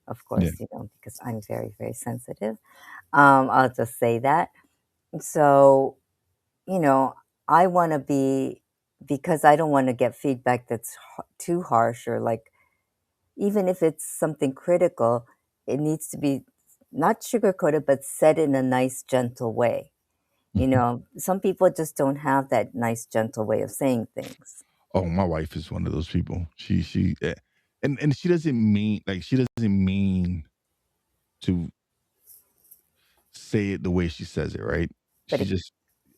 Speaker 2: of
Speaker 1: Yeah.
Speaker 2: course, because I'm very, very sensitive. I'll just say that. So, you know, I wanna be because I don't wanna get feedback that's too harsh, or, like, even if it's something critical, it needs to be not sugar-coated, but said in a nice, gentle way.
Speaker 1: Hmm.
Speaker 2: Some people just don't have that nice, gentle way of saying things.
Speaker 1: Oh, my wife is one of those people. And she doesn't mean, like, she doesn't mean to say it the way she says it, right?
Speaker 2: But
Speaker 1: She
Speaker 2: it
Speaker 1: just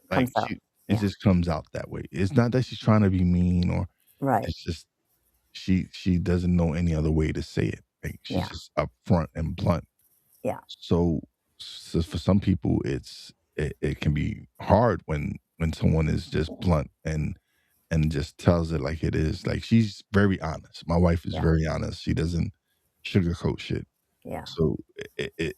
Speaker 1: like
Speaker 2: comes out.
Speaker 1: it
Speaker 2: Yeah,
Speaker 1: just comes out that way. It's not that she's trying to be mean, or
Speaker 2: right.
Speaker 1: it's just she doesn't know any other way to say it. Like, she's
Speaker 2: Yeah,
Speaker 1: just upfront and blunt.
Speaker 2: yeah,
Speaker 1: So, for some people, it can be hard when someone is just blunt and just tells it like it is. Like, she's very honest. My wife is
Speaker 2: yeah,
Speaker 1: very honest. She doesn't sugarcoat shit.
Speaker 2: yeah,
Speaker 1: So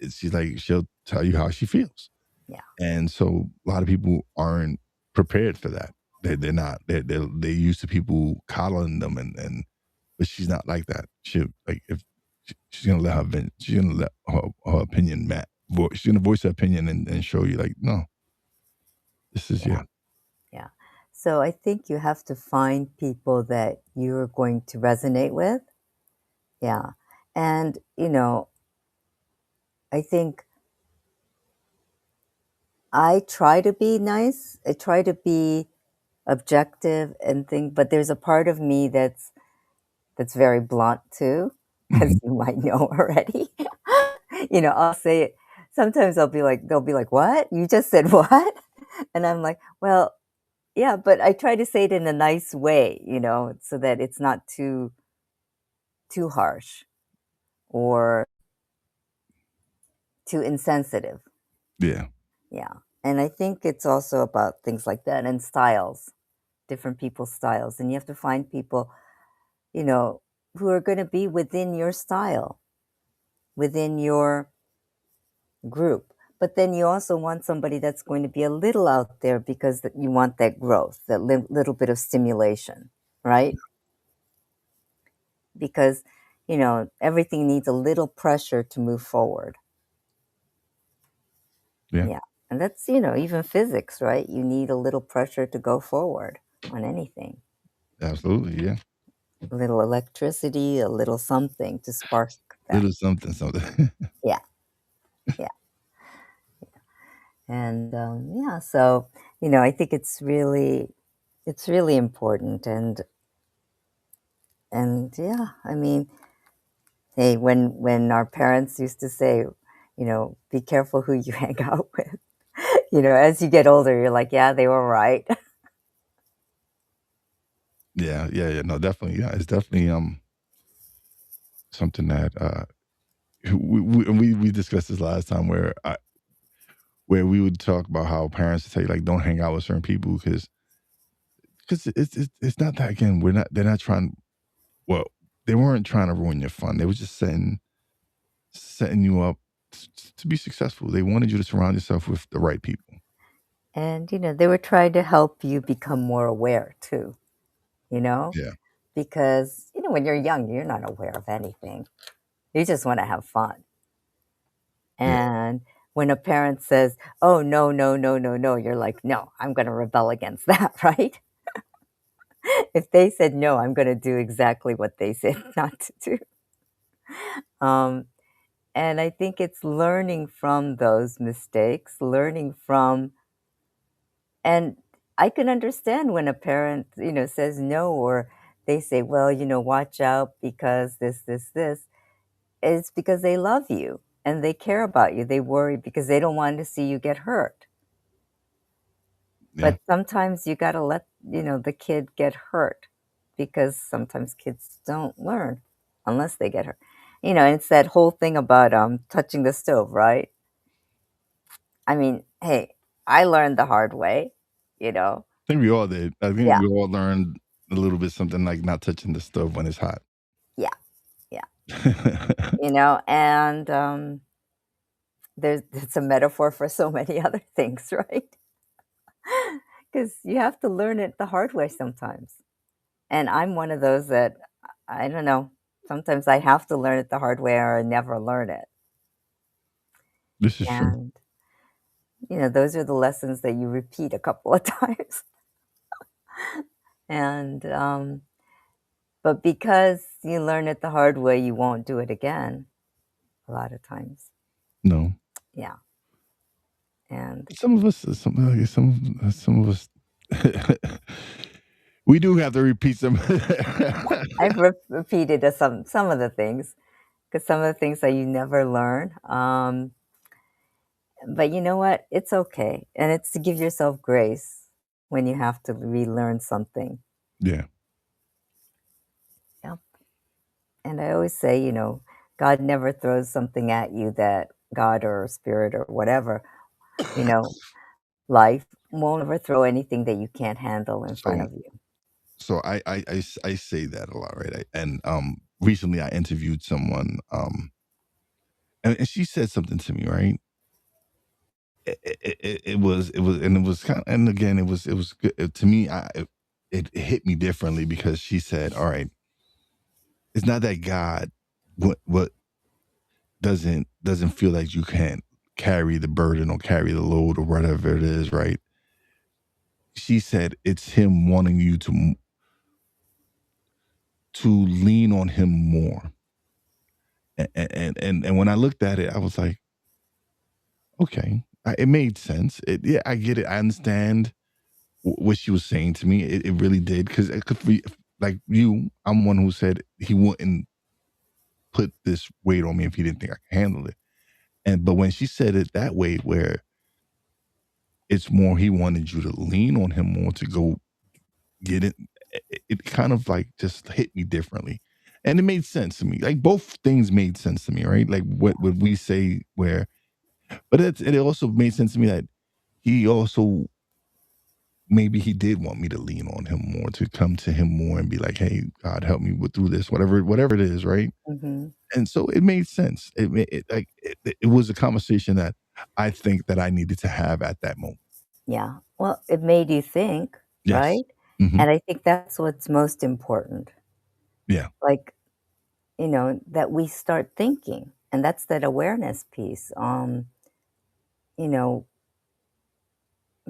Speaker 1: she's like, she'll tell you how she feels.
Speaker 2: yeah,
Speaker 1: And so a lot of people aren't prepared for that. They're not. They're used to people coddling them, but she's not like that. Like, if she's gonna she's gonna let her opinion she's gonna voice her opinion and show you, like, no, this is,
Speaker 2: yeah,
Speaker 1: yeah.
Speaker 2: yeah. So I think you have to find people that you're going to resonate with. Yeah. And, I think I try to be nice. I try to be objective and think, but there's a part of me that's very blunt too, as
Speaker 1: Mhm.
Speaker 2: you might know already. I'll say it. Sometimes they'll be like, "What? You just said what?" And I'm like, "Well, yeah, but I try to say it in a nice way, so that it's not too harsh or too insensitive."
Speaker 1: Yeah,
Speaker 2: Yeah. And I think it's also about things like that and styles, different people's styles. And you have to find people, you know, who are going to be within your style, within your group. But then you also want somebody that's going to be a little out there because you want that growth, that little bit of stimulation, right? Because, everything needs a little pressure to move forward.
Speaker 1: yeah,
Speaker 2: Yeah. And that's, even physics, right? You need a little pressure to go forward on anything.
Speaker 1: absolutely, yeah.
Speaker 2: A little electricity, a little something to spark that.
Speaker 1: Little something, something.
Speaker 2: Yeah. Yeah. And yeah, so, I think it's really important. And yeah, I mean, hey, when our parents used to say, be careful who you hang out with. As you get older, you're like, yeah, they were right.
Speaker 1: Yeah, yeah, yeah. No, definitely. Yeah, it's definitely something that we discussed this last time, where we would talk about how parents say, like, don't hang out with certain people because it's not that, again, they're not trying, well, they weren't trying to ruin your fun. They were just setting you up to be successful. They wanted you to surround yourself with the right people.
Speaker 2: And they were trying to help you become more aware too, you know?
Speaker 1: Yeah,
Speaker 2: Because, when you're young, you're not aware of anything. You just want to have fun.
Speaker 1: yeah,
Speaker 2: And when a parent says, "Oh, no, no, no, no, no," you're like, "No, I'm going to rebel against that," right? If they said no, I'm going to do exactly what they said not to do. Um, and I think it's learning from those mistakes, learning from, and I can understand when a parent, says no, or they say, "Well, watch out because this." It's because they love you and they care about you. They worry because they don't want to see you get hurt.
Speaker 1: yeah,
Speaker 2: But sometimes you gotta let, the kid get hurt because sometimes kids don't learn unless they get hurt. And it's that whole thing about touching the stove, right? I mean, hey, I learned the hard way. you know?
Speaker 1: I think we all did. I think
Speaker 2: Yeah,
Speaker 1: we all learned a little bit something like not touching the stove when it's hot.
Speaker 2: yeah, yeah, and, there's it's a metaphor for so many other things, right? Because you have to learn it the hard way sometimes, and I'm one of those that I don't know, sometimes I have to learn it the hard way or I never learn it,
Speaker 1: This is true.
Speaker 2: and, those are the lessons that you repeat a couple of times, and, but because you learn it the hard way, you won't do it again a lot of times.
Speaker 1: No.
Speaker 2: Yeah, and
Speaker 1: Some of us, some of us, we do have to repeat some.
Speaker 2: I've repeated some of the things because some of the things that you never learn. But you know what? It's okay, and it's to give yourself grace when you have to relearn something.
Speaker 1: Yeah.
Speaker 2: Yeah, and I always say, God never throws something at you that God or spirit or whatever, you know, life won't ever throw anything that you can't handle in front
Speaker 1: So
Speaker 2: of you.
Speaker 1: so I say that a lot, right? And recently I interviewed someone, and she said something to me, right? It was and it was kind of, and again it was good to me. It hit me differently because she said, "All right, it's not that God what doesn't feel like you can't carry the burden or carry the load or whatever it is, right?" She said it's him wanting you to lean on him more. And when I looked at it, I was like, okay, it made sense. Yeah, I get it. I understand what she was saying to me. It really did because like you, I'm one who said he wouldn't put this weight on me if he didn't think I could handle it. And but when she said it that way, where it's more he wanted you to lean on him more to go get it, it kind of like just hit me differently. And it made sense to me. Like both things made sense to me, right? Like what we say where, but it also made sense to me that he also maybe he did want me to lean on him more, to come to him more and be like, "Hey, God, help me through this, whatever it is," right?
Speaker 2: Hmm.
Speaker 1: And so it made sense. It was a conversation that I think that I needed to have at that moment.
Speaker 2: Yeah. Well, it made you think,
Speaker 1: Yes.
Speaker 2: right?
Speaker 1: Hmm.
Speaker 2: And I think that's what's most important.
Speaker 1: Yeah.
Speaker 2: Like, that we start thinking, and that's that awareness piece. You know,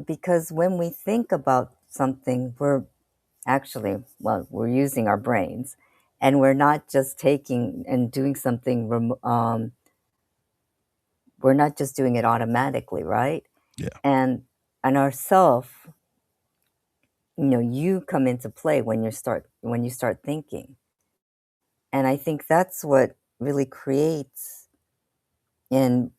Speaker 2: because when we think about something, we're actually, well, we're using our brains, and we're not just taking and doing something. We're not just doing it automatically, right?
Speaker 1: Yeah.
Speaker 2: And ourself, you come into play when you start thinking, and I think that's what really creates and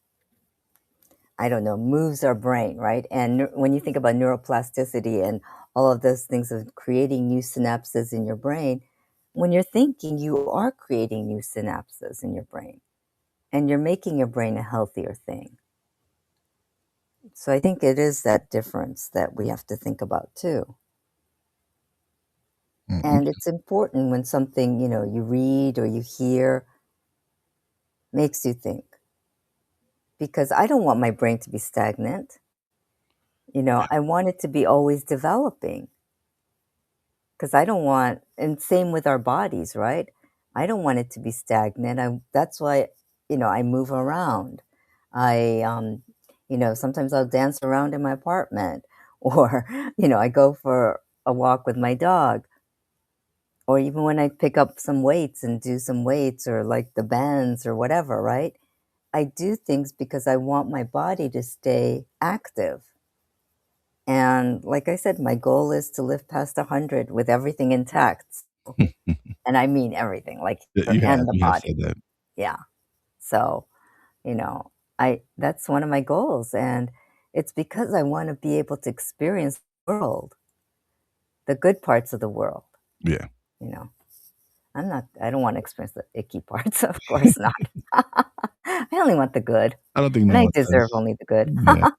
Speaker 2: I don't know, moves our brain, right? And when you think about neuroplasticity and all of those things of creating new synapses in your brain, when you're thinking, you are creating new synapses in your brain and you're making your brain a healthier thing. So I think it is that difference that we have to think about too.
Speaker 1: Mm-mm.
Speaker 2: And it's important when something, you read or you hear makes you think because I don't want my brain to be stagnant.
Speaker 1: Yeah.
Speaker 2: I want it to be always developing. 'Cause I don't want and same with our bodies, right? I don't want it to be stagnant. That's why, I move around. I, sometimes I'll dance around in my apartment or, I go for a walk with my dog or even when I pick up some weights and do some weights or like the bands or whatever, right? I do things because I want my body to stay active. And like I said, my goal is to live past 100 with everything intact. And I mean everything, like
Speaker 1: Yeah,
Speaker 2: hair and the
Speaker 1: you have
Speaker 2: body.
Speaker 1: said that.
Speaker 2: Yeah. So, you know, I that's one of my goals, and it's because I wanna be able to experience the world, the good parts of the world,
Speaker 1: Yeah.
Speaker 2: you know? I don't wanna experience the icky parts, of course not. I only want the good,
Speaker 1: I don't think
Speaker 2: and
Speaker 1: no
Speaker 2: I
Speaker 1: one
Speaker 2: deserve
Speaker 1: does.
Speaker 2: only the good.
Speaker 1: Yeah.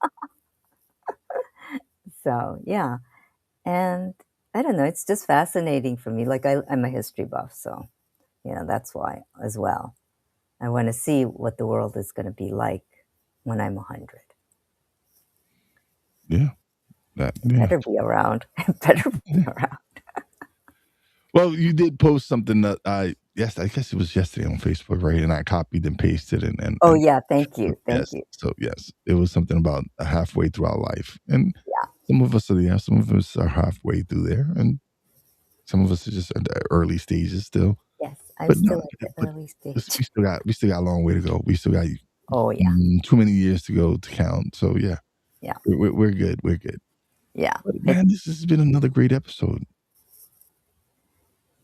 Speaker 2: So, yeah. And I don't know, it's just fascinating for me. Like I'm a history buff, so that's why as well. I want to see what the world is going to be like when I'm 100.
Speaker 1: Yeah. That,
Speaker 2: It
Speaker 1: yeah.
Speaker 2: better be around. It better be around.
Speaker 1: Well, you did post something that yes, I guess it was yesterday on Facebook, right? And I copied and pasted
Speaker 2: Oh
Speaker 1: and
Speaker 2: yeah, thank you, thank
Speaker 1: yes.
Speaker 2: you.
Speaker 1: So yes, it was something about halfway through our life. And
Speaker 2: Yeah.
Speaker 1: some of us are there, some of us are halfway through there, and some of us are just at the early stages still.
Speaker 2: Yes, I'm
Speaker 1: But no,
Speaker 2: still at the
Speaker 1: but
Speaker 2: early
Speaker 1: we
Speaker 2: stage.
Speaker 1: still got a long way to go. We still got
Speaker 2: Oh yeah,
Speaker 1: too many years to go to count. So yeah,
Speaker 2: yeah,
Speaker 1: we're good. We're good.
Speaker 2: yeah.
Speaker 1: But
Speaker 2: I
Speaker 1: man, this has been another great episode.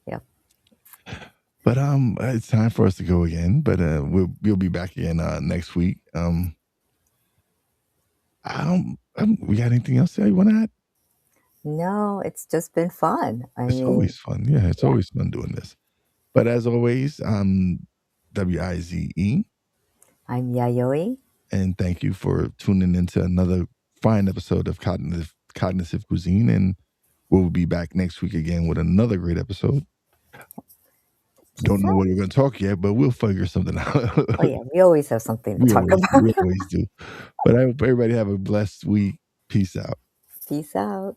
Speaker 2: yeah.
Speaker 1: But it's time for us to go again. But we'll be back again next week. We got anything else that you want to add?
Speaker 2: No, it's just been fun. I
Speaker 1: It's
Speaker 2: mean,
Speaker 1: always fun. Yeah, it's
Speaker 2: yeah.
Speaker 1: always fun doing this. But as always, Wize,
Speaker 2: I'm Yayoi.
Speaker 1: and thank you for tuning into another fine episode of Cognitive Cuisine. And we'll be back next week again with another great episode.
Speaker 2: Peace
Speaker 1: Don't know
Speaker 2: out.
Speaker 1: what we're going to talk yet, but we'll figure something out.
Speaker 2: Oh yeah, we always have something to talk about.
Speaker 1: We always do. But I hope everybody have a blessed week. Peace out.
Speaker 2: Peace out.